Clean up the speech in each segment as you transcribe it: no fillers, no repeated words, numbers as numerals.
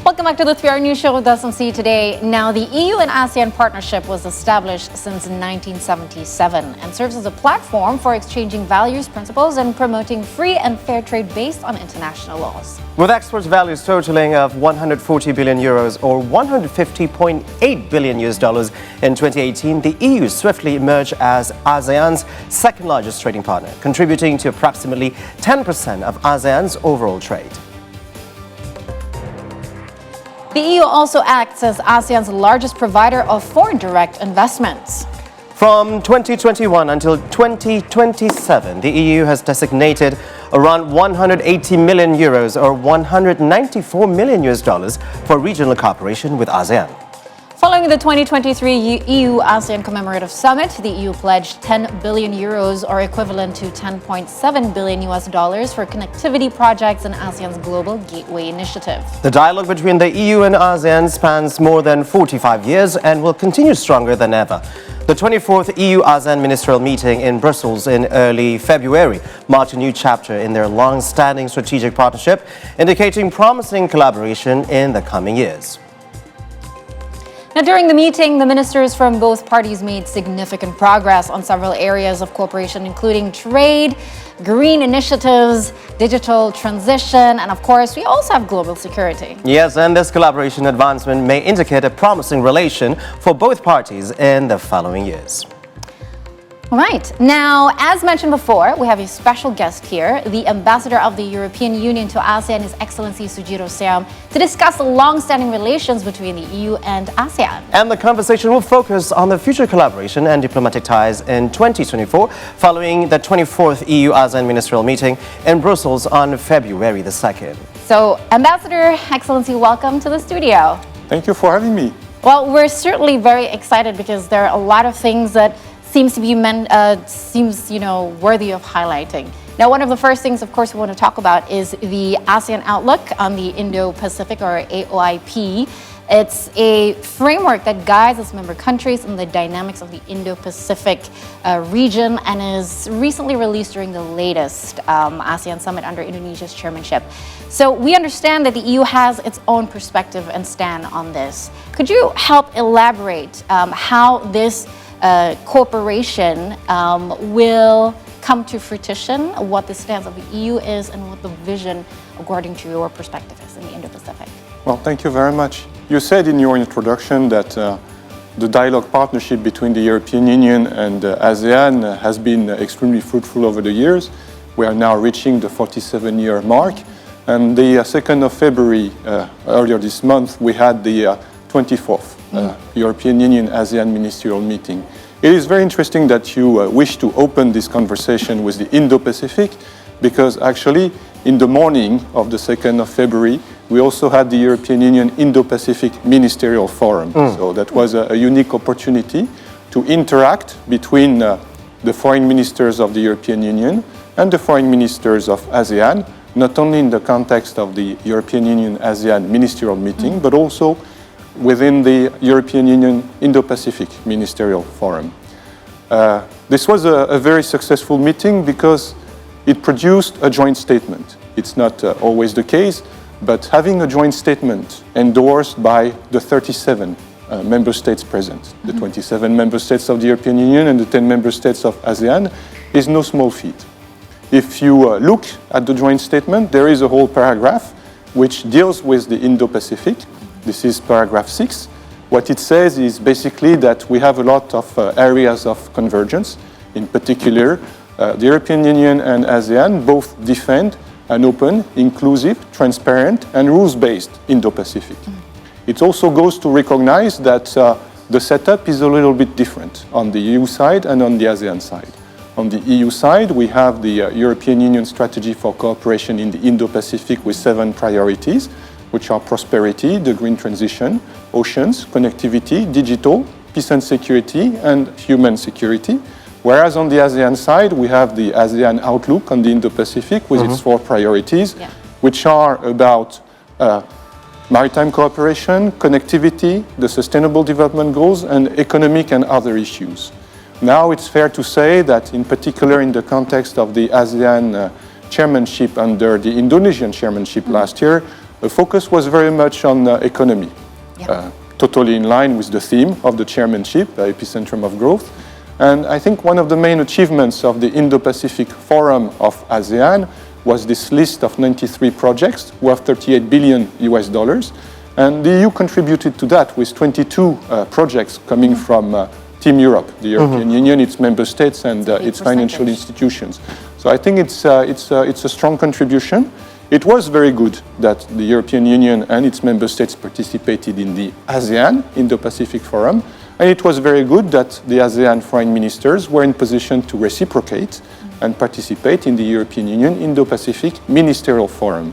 Welcome back to the 3 Hour News Show with SMC today. Now, the EU and ASEAN partnership was established since 1977 and serves as a platform for exchanging values, principles, and promoting free and fair trade based on international laws. With export values totaling of 140 billion euros or $150.8 billion in 2018, the EU swiftly emerged as ASEAN's second largest trading partner, contributing to approximately 10% of ASEAN's overall trade. The EU also acts as ASEAN's largest provider of foreign direct investments. From 2021 until 2027, the EU has designated around 180 million euros or $194 million for regional cooperation with ASEAN. Following the 2023 EU-ASEAN Commemorative Summit, the EU pledged 10 billion euros or equivalent to $10.7 billion for connectivity projects in ASEAN's Global Gateway Initiative. The dialogue between the EU and ASEAN spans more than 45 years and will continue stronger than ever. The 24th EU-ASEAN ministerial meeting in Brussels in early February marked a new chapter in their long-standing strategic partnership, indicating promising collaboration in the coming years. Now, during the meeting, the ministers from both parties made significant progress on several areas of cooperation, including trade, green initiatives, digital transition, and of course, we also have global security. Yes, and this collaboration advancement may indicate a promising relation for both parties in the following years. All right. Now, as mentioned before, we have a special guest here, the Ambassador of the European Union to ASEAN, His Excellency Sujiro, to discuss the long-standing relations between the EU and ASEAN. And the conversation will focus on the future collaboration and diplomatic ties in 2024, following the 24th EU-ASEAN ministerial meeting in Brussels on February the 2nd. So, Ambassador, Excellency, welcome to the studio. Thank you for having me. Well, we're certainly very excited because there are a lot of things that seems worthy of highlighting. Now, one of the first things, of course, we want to talk about is the ASEAN Outlook on the Indo-Pacific, or AOIP. It's a framework that guides its member countries in the dynamics of the Indo-Pacific region and is recently released during the latest ASEAN summit under Indonesia's chairmanship. So we understand that the EU has its own perspective and stand on this. Could you help elaborate how this cooperation will come to fruition, what the stance of the EU is, and what the vision, according to your perspective, is in the Indo-Pacific? Well, thank you very much. You said in your introduction that the dialogue partnership between the European Union and ASEAN has been extremely fruitful over the years. We are now reaching the 47-year mark. And the 2nd of February, earlier this month, we had the 24th European Union-ASEAN ministerial meeting. It is very interesting that you wish to open this conversation with the Indo-Pacific, because actually in the morning of the 2nd of February, we also had the European Union Indo-Pacific Ministerial Forum. So that was a unique opportunity to interact between the foreign ministers of the European Union and the foreign ministers of ASEAN, not only in the context of the European Union-ASEAN ministerial meeting, but also within the European Union Indo-Pacific Ministerial Forum. This was a very successful meeting because it produced a joint statement. It's not always the case, but having a joint statement endorsed by the 37 member states present, the 27 member states of the European Union and the 10 member states of ASEAN, is no small feat. If you look at the joint statement, there is a whole paragraph which deals with the Indo-Pacific. This is paragraph 6. What it says is basically that we have a lot of areas of convergence. In particular, the European Union and ASEAN both defend an open, inclusive, transparent, and rules-based Indo-Pacific. It also goes to recognize that the setup is a little bit different on the EU side and on the ASEAN side. On the EU side, we have the European Union Strategy for Cooperation in the Indo-Pacific with 7 priorities, which are prosperity, the green transition, oceans, connectivity, digital, peace and security, and human security. Whereas on the ASEAN side, we have the ASEAN Outlook on the Indo-Pacific with its 4 priorities, which are about maritime cooperation, connectivity, the Sustainable Development Goals, and economic and other issues. Now it's fair to say that, in particular in the context of the ASEAN chairmanship under the Indonesian chairmanship last year, the focus was very much on economy, totally in line with the theme of the chairmanship, epicentrum of growth. And I think one of the main achievements of the Indo-Pacific Forum of ASEAN was this list of 93 projects worth $38 billion US. And the EU contributed to that with 22 projects coming from Team Europe, the European Union, its member states, and its financial institutions. So I think it's a strong contribution. It was very good that the European Union and its member states participated in the ASEAN Indo-Pacific Forum, and it was very good that the ASEAN foreign ministers were in position to reciprocate and participate in the European Union Indo-Pacific Ministerial Forum.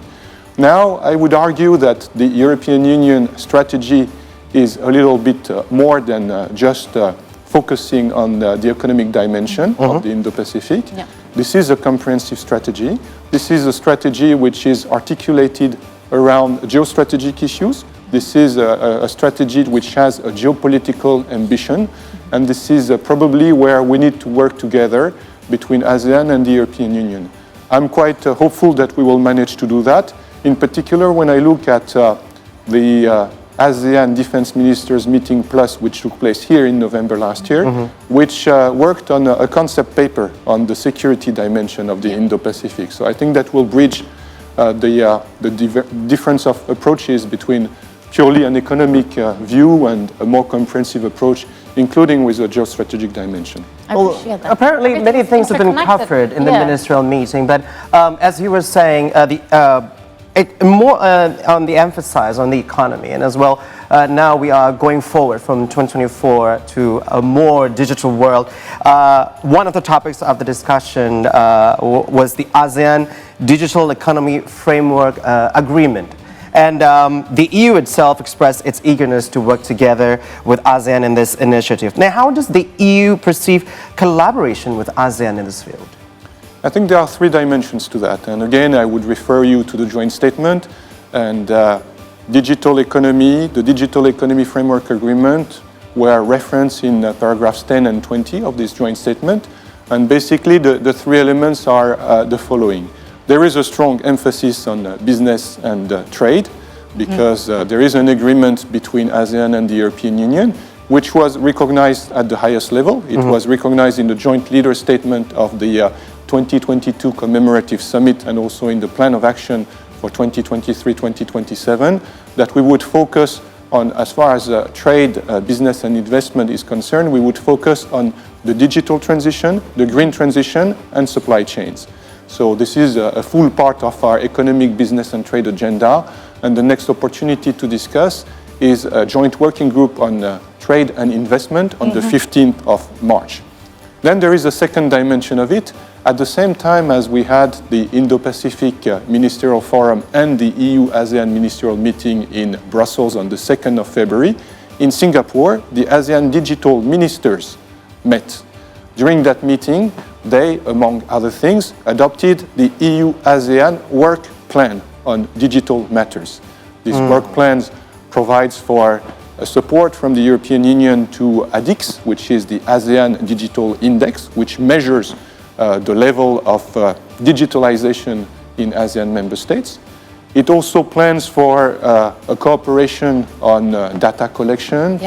Now, I would argue that the European Union strategy is a little bit more than just focusing on the economic dimension of the Indo-Pacific. Yeah. This is a comprehensive strategy. This is a strategy which is articulated around geostrategic issues. This is a strategy which has a geopolitical ambition, and this is probably where we need to work together between ASEAN and the European Union. I'm quite hopeful that we will manage to do that. In particular, when I look at the ASEAN Defense Ministers Meeting Plus, which took place here in November last year, which worked on a concept paper on the security dimension of the Indo-Pacific. So I think that will bridge the difference of approaches between purely an economic view and a more comprehensive approach, including with a geostrategic dimension. I appreciate that. Apparently, many things have been covered in the ministerial meeting, but as you were saying, more on the emphasis on the economy, and as well, now we are going forward from 2024 to a more digital world. One of the topics of the discussion was the ASEAN Digital Economy Framework Agreement. And the EU itself expressed its eagerness to work together with ASEAN in this initiative. Now, how does the EU perceive collaboration with ASEAN in this field? I think there are three dimensions to that. And again, I would refer you to the joint statement. And digital economy, the Digital Economy Framework Agreement were referenced in paragraphs 10 and 20 of this joint statement. And basically, the three elements are the following. There is a strong emphasis on business and trade, because there is an agreement between ASEAN and the European Union, which was recognized at the highest level. It was recognized in the joint leader statement of the 2022 commemorative summit, and also in the plan of action for 2023-2027, that we would focus on, as far as trade, business and investment is concerned, we would focus on the digital transition, the green transition, and supply chains. So this is a full part of our economic, business and trade agenda, and the next opportunity to discuss is a joint working group on trade and investment on the 15th of March. Then there is a second dimension of it. At the same time as we had the Indo-Pacific Ministerial Forum and the EU-ASEAN Ministerial Meeting in Brussels on the 2nd of February, in Singapore, the ASEAN digital ministers met. During that meeting, they, among other things, adopted the EU-ASEAN work plan on digital matters. This work plan provides for support from the European Union to ADIX, which is the ASEAN Digital Index, which measures the level of digitalization in ASEAN member states. It also plans for a cooperation on data collection,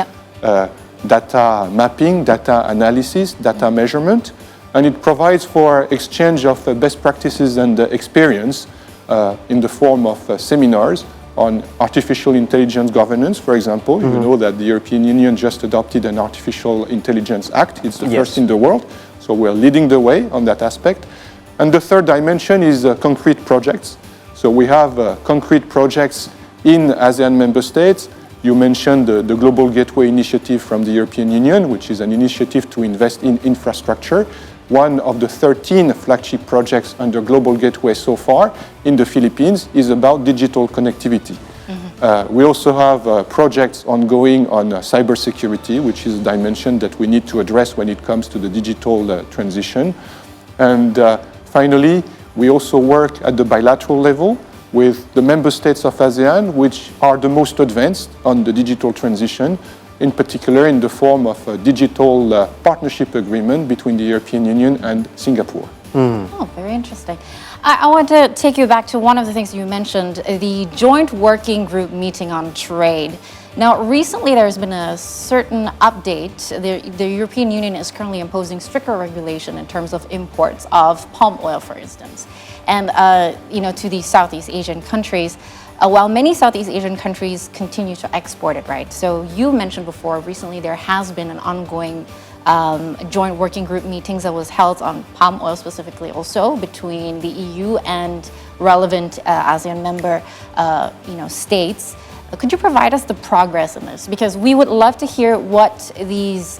data mapping, data analysis, data measurement, and it provides for exchange of best practices and experience in the form of seminars on artificial intelligence governance, for example. You know that the European Union just adopted an Artificial Intelligence Act. It's the first in the world, so we're leading the way on that aspect. And the third dimension is concrete projects. So we have concrete projects in ASEAN member states. You mentioned the Global Gateway Initiative from the European Union, which is an initiative to invest in infrastructure. One of the 13 flagship projects under Global Gateway so far in the Philippines is about digital connectivity. We also have projects ongoing on cybersecurity, which is a dimension that we need to address when it comes to the digital transition. And finally, we also work at the bilateral level with the member states of ASEAN, which are the most advanced on the digital transition, in particular in the form of a digital partnership agreement between the European Union and Singapore. Oh, very interesting. I want to take you back to one of the things you mentioned, the joint working group meeting on trade. Now, recently there's been a certain update. The European Union is currently imposing stricter regulation in terms of imports of palm oil, for instance, and to the Southeast Asian countries. While many Southeast Asian countries continue to export it, right? So you mentioned before, recently there has been an ongoing joint working group meetings that was held on palm oil specifically also between the EU and relevant ASEAN member states. Could you provide us the progress in this? Because we would love to hear what these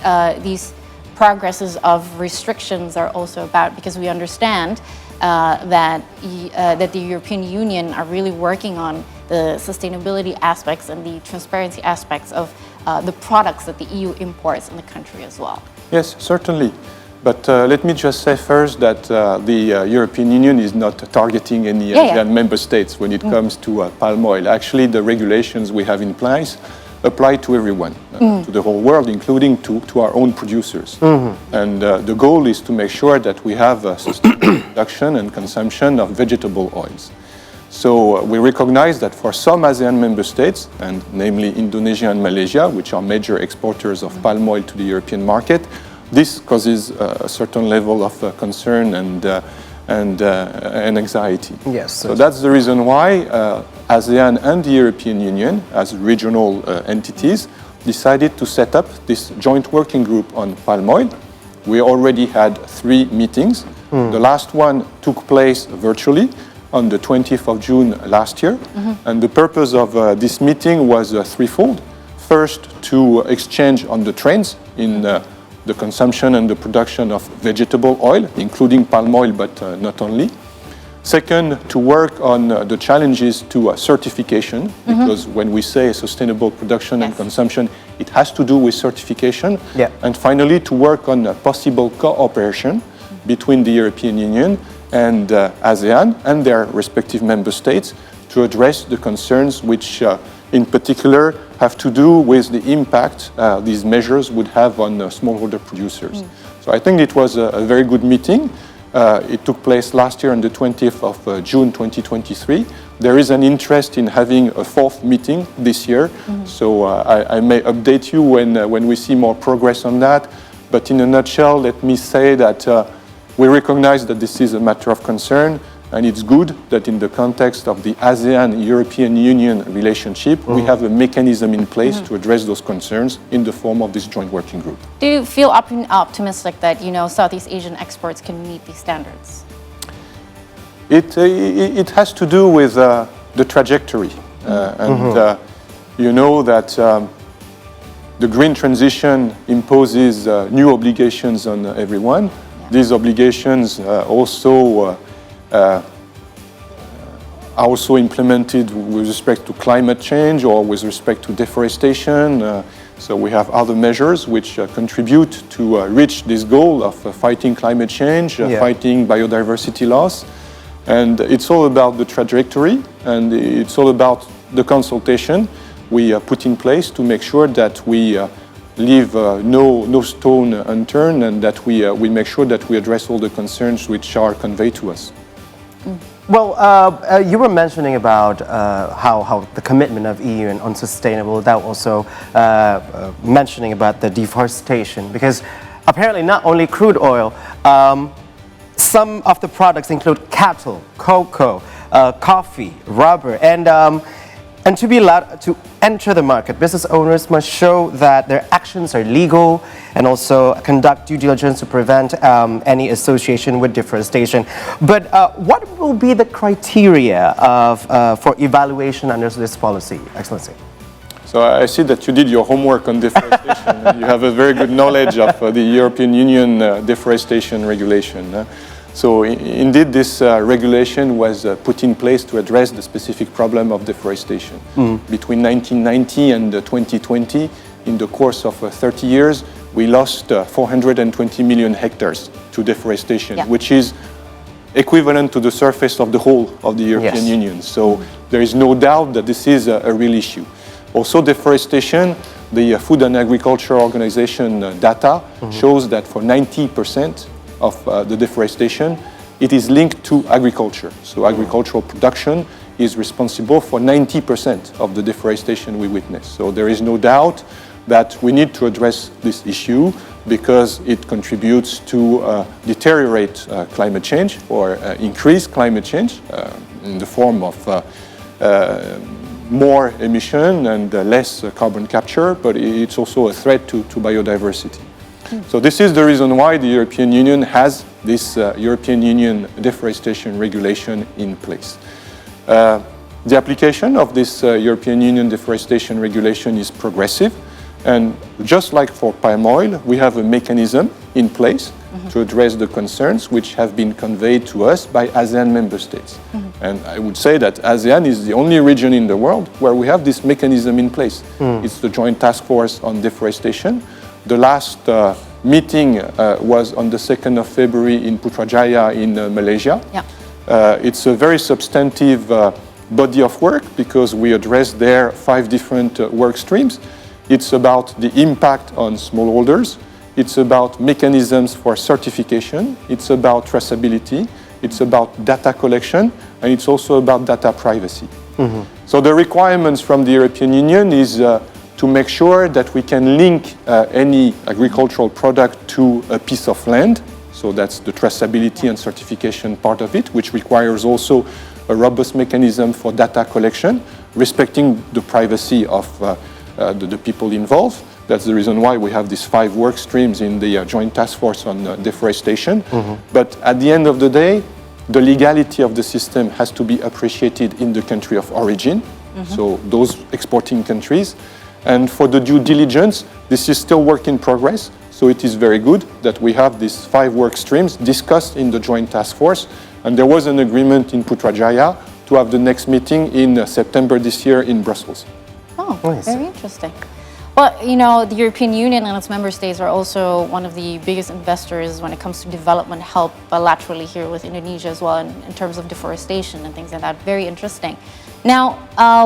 progresses of restrictions are also about, because we understand that the European Union are really working on the sustainability aspects and the transparency aspects of the products that the EU imports in the country as well. Yes, certainly. But let me just say first that the European Union is not targeting any ASEAN member states when it comes to palm oil. Actually, the regulations we have in place apply to everyone, to the whole world, including to our own producers. And the goal is to make sure that we have a sustainable production and consumption of vegetable oils. So we recognize that for some ASEAN member states, and namely Indonesia and Malaysia, which are major exporters of palm oil to the European market, this causes a certain level of concern and anxiety. Yes. So that's the reason why ASEAN and the European Union, as regional entities, decided to set up this joint working group on palm oil. We already had 3 meetings. The last one took place virtually on the 20th of June last year. And the purpose of this meeting was threefold. First, to exchange on the trends in the consumption and the production of vegetable oil, including palm oil, but not only. Second, to work on the challenges to certification, because when we say sustainable production and consumption, it has to do with certification. And finally, to work on possible cooperation between the European Union and ASEAN and their respective member states to address the concerns which in particular have to do with the impact these measures would have on smallholder producers. So I think it was a very good meeting. It took place last year on the 20th of June 2023. There is an interest in having a 4th meeting this year. So I may update you when we see more progress on that. But in a nutshell, let me say that we recognize that this is a matter of concern. And it's good that in the context of the ASEAN-European Union relationship, we have a mechanism in place to address those concerns in the form of this joint working group. Do you feel optimistic that, Southeast Asian exports can meet these standards? It has to do with the trajectory. You know that the green transition imposes new obligations on everyone. These obligations are also implemented with respect to climate change or with respect to deforestation. So we have other measures which contribute to reach this goal of fighting climate change, fighting biodiversity loss. And it's all about the trajectory, and it's all about the consultation we put in place to make sure that we leave no stone unturned, and that we make sure that we address all the concerns which are conveyed to us. Well, you were mentioning about how the commitment of EU on sustainable, that also mentioning about the deforestation, because apparently not only crude oil, some of the products include cattle, cocoa, coffee, rubber, and to be allowed to enter the market, business owners must show that their actions are legal and also conduct due diligence to prevent any association with deforestation. But what will be the criteria for evaluation under this policy, Excellency? So I see that you did your homework on deforestation. You have a very good knowledge of the European Union deforestation regulation. So indeed, this regulation was put in place to address the specific problem of deforestation. Between 1990 and 2020, in the course of 30 years, we lost 420 million hectares to deforestation, which is equivalent to the surface of the whole of the European Union. So there is no doubt that this is a real issue. Also, deforestation, the Food and Agriculture Organization data shows that for 90% of the deforestation, it is linked to agriculture. So agricultural production is responsible for 90% of the deforestation we witness. So there is no doubt that we need to address this issue because it contributes to deteriorate climate change or increase climate change in the form of more emission and less carbon capture, but it's also a threat to biodiversity. So this is the reason why the European Union has this European Union deforestation regulation in place. The application of this European Union deforestation regulation is progressive, and just like for palm oil, we have a mechanism in place to address the concerns which have been conveyed to us by ASEAN member states. And I would say that ASEAN is the only region in the world where we have this mechanism in place. It's the Joint Task Force on Deforestation. The last meeting was on the 2nd of February in Putrajaya in Malaysia. Yeah. It's a very substantive body of work because we address there 5 different work streams. It's about the impact on smallholders. It's about mechanisms for certification. It's about traceability. It's about data collection. And it's also about data privacy. So the requirements from the European Union is to make sure that we can link any agricultural product to a piece of land. So that's the traceability and certification part of it, which requires also a robust mechanism for data collection, respecting the privacy of the people involved. That's the reason why we have these 5 work streams in the Joint Task Force on Deforestation. But at the end of the day, the legality of the system has to be appreciated in the country of origin, so those exporting countries. And for the due diligence, this is still work in progress. So it is very good that we have these 5 work streams discussed in the Joint Task Force. And there was an agreement in Putrajaya to have the next meeting in September this year in Brussels. Oh, Nice. very interesting. Well, you know, the European Union and its member states are also one of the biggest investors when it comes to development help bilaterally here with Indonesia as well in terms of deforestation and things like that. Very interesting. Now,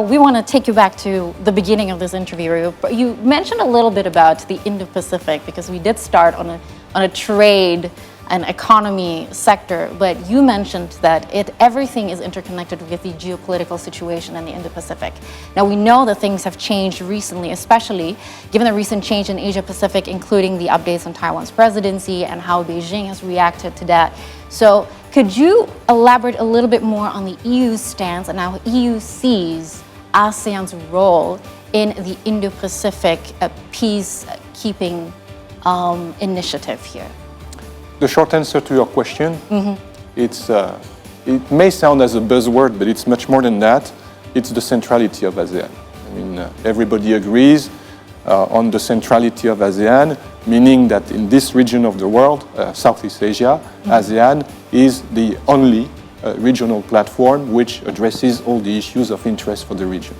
we want to take you back to the beginning of this interview. You mentioned a little bit about the Indo-Pacific because we did start on a trade and economy sector, but you mentioned that everything is interconnected with the geopolitical situation in the Indo-Pacific. Now we know that things have changed recently, especially given the recent change in Asia-Pacific, including the updates on Taiwan's presidency and how Beijing has reacted to that. So could you elaborate a little bit more on the EU's stance and how EU sees ASEAN's role in the Indo-Pacific peacekeeping initiative here? The short answer to your question, it may sound as a buzzword, but it's much more than that. It's the centrality of ASEAN. I mean, everybody agrees on the centrality of ASEAN, meaning that in this region of the world, Southeast Asia, ASEAN is the only regional platform which addresses all the issues of interest for the region.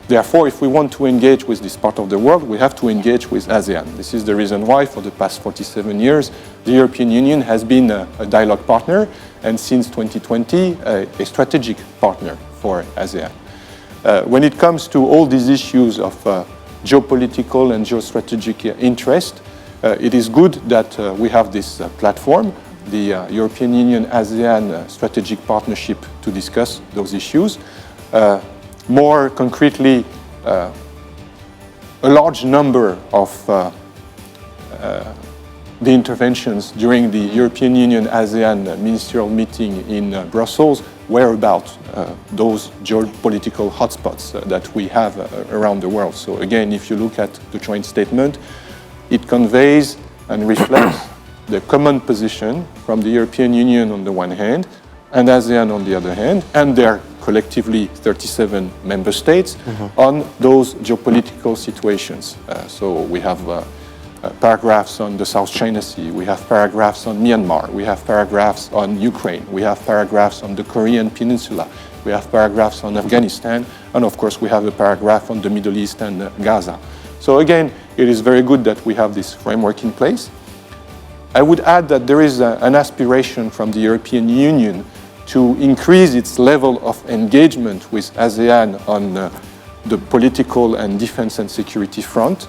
Therefore, if we want to engage with this part of the world, we have to engage with ASEAN. This is the reason why, for the past 47 years, the European Union has been a dialogue partner, and since 2020, a strategic partner for ASEAN. When it comes to all these issues of geopolitical and geostrategic interest, it is good that we have this platform, the European Union-ASEAN Strategic Partnership, to discuss those issues. More concretely, a large number of the interventions during the European Union-ASEAN ministerial meeting in Brussels were about those geopolitical hotspots that we have around the world. So again, if you look at the joint statement, it conveys and reflects the common position from the European Union on the one hand and ASEAN on the other hand, and their collectively 37 member states on those geopolitical situations. So we have paragraphs on the South China Sea, we have paragraphs on Myanmar, we have paragraphs on Ukraine, we have paragraphs on the Korean Peninsula, we have paragraphs on Afghanistan, and of course we have a paragraph on the Middle East and Gaza. So again, it is very good that we have this framework in place. I would add that there is an aspiration from the European Union to increase its level of engagement with ASEAN on the political and defense and security front.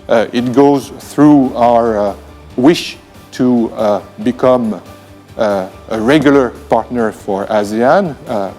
It goes through our wish to become a regular partner for ASEAN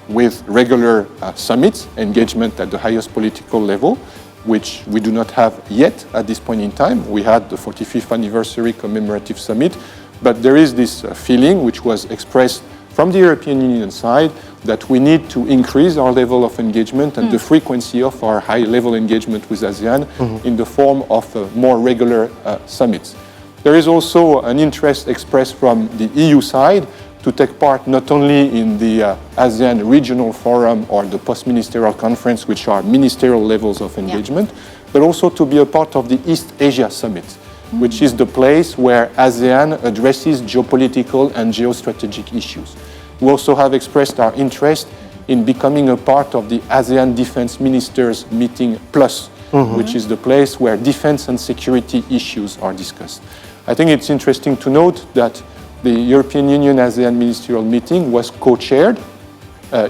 with regular summits, engagement at the highest political level, which we do not have yet at this point in time. We had the 45th anniversary commemorative summit, but there is this feeling which was expressed from the European Union side that we need to increase our level of engagement and the frequency of our high-level engagement with ASEAN in the form of more regular summits. There is also an interest expressed from the EU side to take part not only in the ASEAN Regional Forum or the Post-Ministerial Conference, which are ministerial levels of engagement, but also to be a part of the East Asia Summit, which is the place where ASEAN addresses geopolitical and geostrategic issues. We also have expressed our interest in becoming a part of the ASEAN Defense Ministers Meeting Plus, which is the place where defense and security issues are discussed. I think it's interesting to note that the European Union ASEAN Ministerial Meeting was co-chaired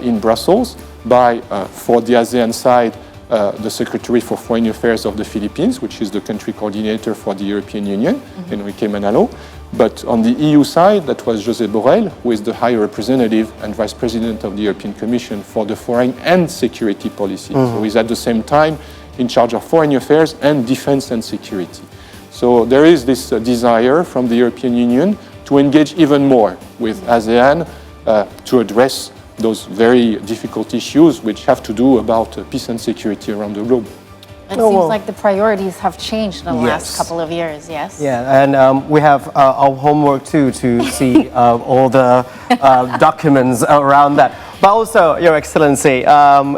in Brussels by, for the ASEAN side, the Secretary for Foreign Affairs of the Philippines, which is the country coordinator for the European Union, Enrique Manalo. But on the EU side, that was José Borrell, who is the High Representative and Vice President of the European Commission for the Foreign and Security Policy. So he's at the same time in charge of foreign affairs and defense and security. So there is this desire from the European Union to engage even more with ASEAN to address those very difficult issues which have to do about peace and security around the globe. It seems like the priorities have changed in the last couple of years, yes? Yeah, and we have our homework too to see all the documents around that. But also, Your Excellency,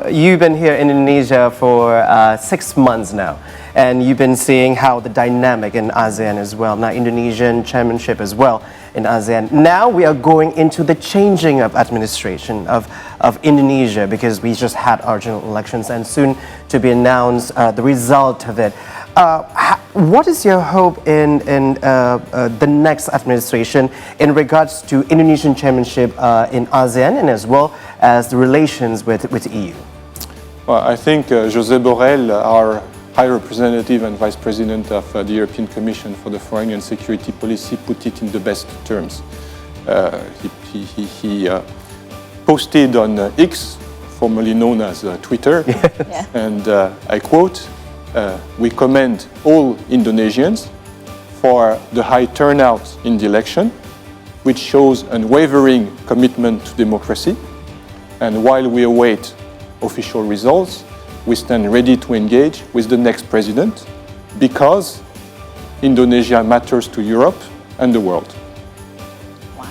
you've been here in Indonesia for 6 months now, and you've been seeing how the dynamic in ASEAN as well, now Indonesian chairmanship as well in ASEAN. Now we are going into the changing of administration of Indonesia, because we just had our general elections and soon to be announced the result of it. What is your hope in the next administration in regards to Indonesian chairmanship in ASEAN and as well as the relations with the EU? Well, I think José Borrell, our High Representative and Vice President of the European Commission for the Foreign and Security Policy, put it in the best terms. He posted on X, formerly known as Twitter, and I quote, "We commend all Indonesians for the high turnout in the election, which shows unwavering commitment to democracy. And while we await official results, we stand ready to engage with the next president because Indonesia matters to Europe and the world." Wow.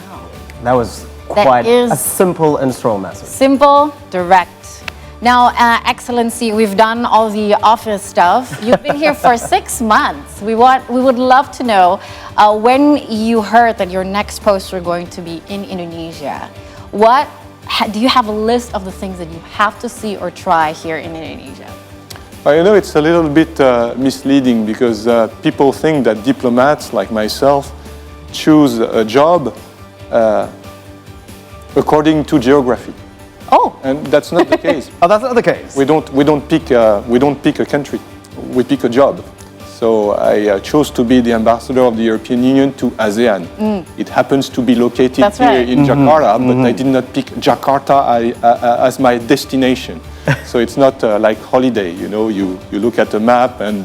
That was quite a simple and strong message. Simple, direct. Now, Excellency, we've done all the office stuff. You've been here for 6 months. We would love to know when you heard that your next posts were going to be in Indonesia. Do you have a list of the things that you have to see or try here in Indonesia? You know, it's a little bit misleading because people think that diplomats like myself choose a job according to geography. Oh, And that's not the case. Oh, that's not the case. We don't pick a country. We pick a job. So I chose to be the ambassador of the European Union to ASEAN. It happens to be located here in Jakarta, but I did not pick Jakarta as my destination. So it's not like holiday. You know, you look at the map and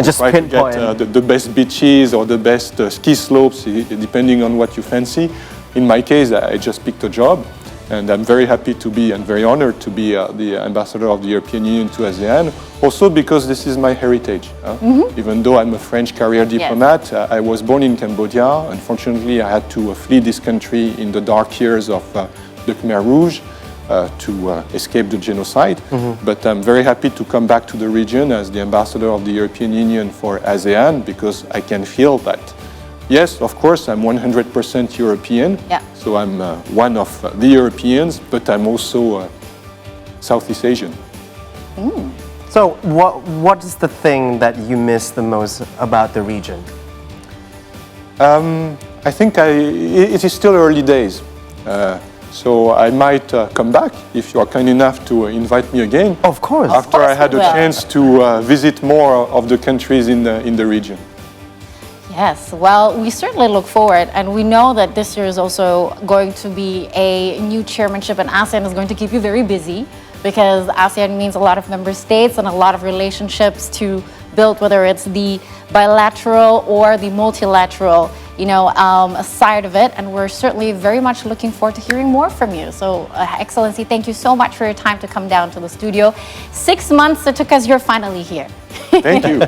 just try to get pinpoint. the best beaches or the best ski slopes, depending on what you fancy. In my case, I just picked a job. And I'm very happy to be and very honored to be the ambassador of the European Union to ASEAN. Also because this is my heritage. Even though I'm a French career diplomat, I was born in Cambodia. Unfortunately, I had to flee this country in the dark years of the Khmer Rouge to escape the genocide. But I'm very happy to come back to the region as the ambassador of the European Union for ASEAN because I can feel that. Yes, of course, I'm 100% European. So I'm one of the Europeans, but I'm also Southeast Asian. So what is the thing that you miss the most about the region? I think it is still early days. So I might come back if you are kind enough to invite me again. Of course. After I had a chance to visit more of the countries in the region. Yes, well, we certainly look forward, and we know that this year is also going to be a new chairmanship, and ASEAN is going to keep you very busy because ASEAN means a lot of member states and a lot of relationships to build, whether it's the bilateral or the multilateral, side of it, and we're certainly very much looking forward to hearing more from you. So, Excellency, thank you so much for your time to come down to the studio. 6 months it took us, you're finally here. Thank you.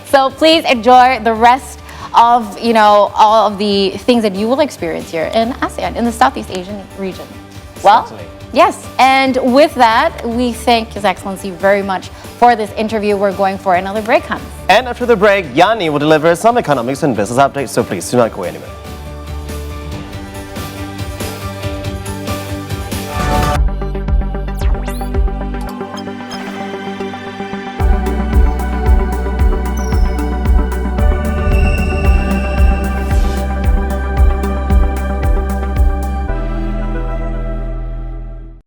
So please enjoy the rest of, all of the things that you will experience here in ASEAN, in the Southeast Asian region. Well, Certainly. yes, and with that, we thank His Excellency very much for this interview. We're going for another break, Hans. And after the break, Yanni will deliver some economics and business updates, so please do not go anywhere.